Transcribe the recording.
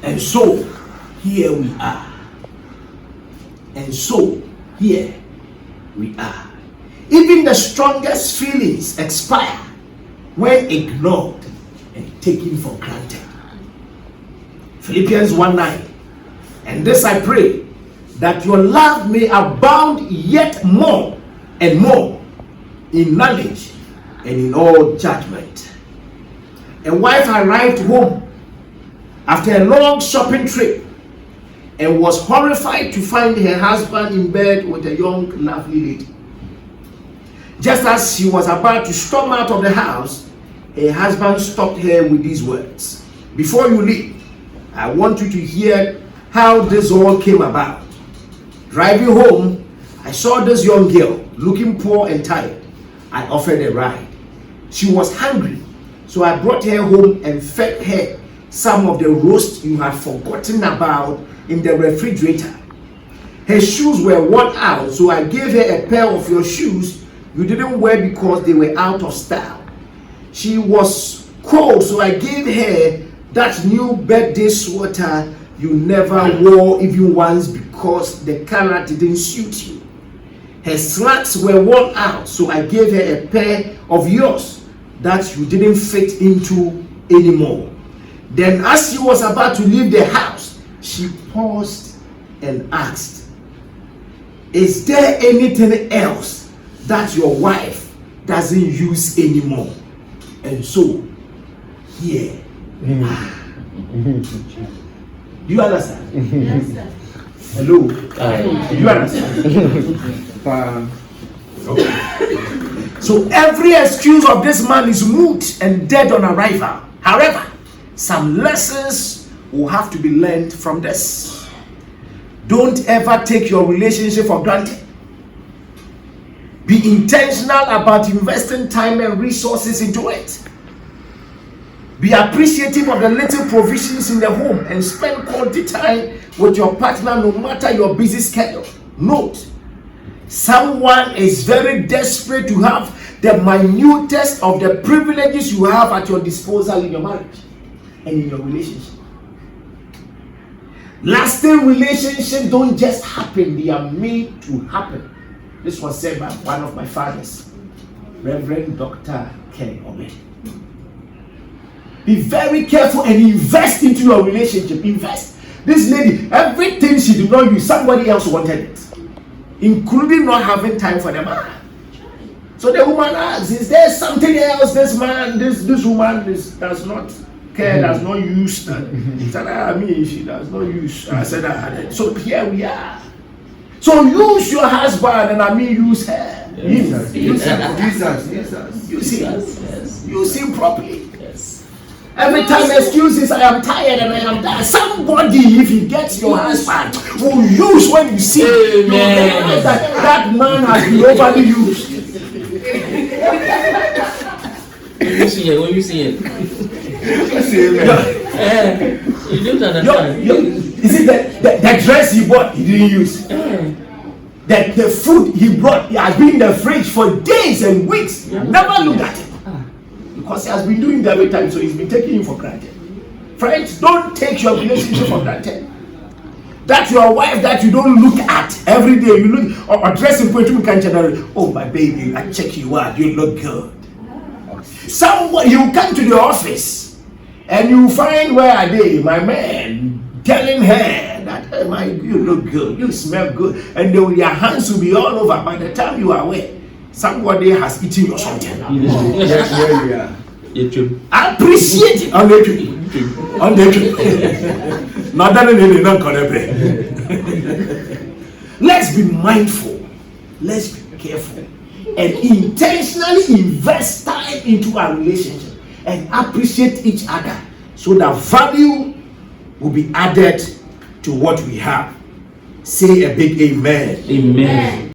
And so, here we are. And so, here we are. Even the strongest feelings expire when ignored and taken for granted. Philippians 1:9. And this I pray, that your love may abound yet more and more in knowledge and in all judgment. A wife arrived home after a long shopping trip and was horrified to find her husband in bed with a young, lovely lady. Just as she was about to storm out of the house, her husband stopped her with these words: "Before you leave, I want you to hear how this all came about. Driving home, I saw this young girl looking poor and tired. I offered a ride. She was hungry, so I brought her home and fed her some of the roast you had forgotten about in the refrigerator. Her shoes were worn out, so I gave her a pair of your shoes you didn't wear because they were out of style. She was cold, so I gave her that new birthday sweater you never wore even once because the color didn't suit you. Her slacks were worn out, so I gave her a pair of yours that you didn't fit into anymore." Then as she was about to leave the house, she paused and asked, "Is there anything else that your wife doesn't use anymore?" And so, here. Do you understand? Yes, sir. Hello? Do you understand? Okay. So every excuse of this man is moot and dead on arrival. However, some lessons will have to be learned from this. Don't ever take your relationship for granted. Be intentional about investing time and resources into it. Be appreciative of the little provisions in the home and spend quality time with your partner no matter your busy schedule. Note, someone is very desperate to have the minutest of the privileges you have at your disposal in your marriage and in your relationship. Lasting relationships don't just happen, they are made to happen. This was said by one of my fathers, Reverend Dr. Ken Obed. Be very careful and invest into your relationship. Invest. This lady, everything she did not use, somebody else wanted it, including not having time for the man. So the woman asks, "Is there something else this woman does not care, does not use?" He said, she does not use. I said, so here we are. So use your husband and use her. Use him properly. Every time excuses, "I am tired and I am tired." Somebody, if he gets your husband, will use when you see you realize that man has been overly used. When you see it. You don't understand. You see the dress he bought, he didn't use. The food he brought, he has been in the fridge for days and weeks. Never looked at it. Because he has been doing it every time, so he's been taking it for granted. Friends, don't take your relationship for granted. That your wife that you don't look at every day, you look or dressing for you can generate. "Oh my baby, I check you out, you look good." Someone you come to the office and you find where are they, my man, telling her that, "Hey, you look good, you smell good," and your hands will be all over by the time you are aware. Somebody has eaten your something. Yes, where we are. Appreciate it. Let's be mindful. Let's be careful. And intentionally invest time into our relationship and appreciate each other so that value will be added to what we have. Say a big amen. Amen.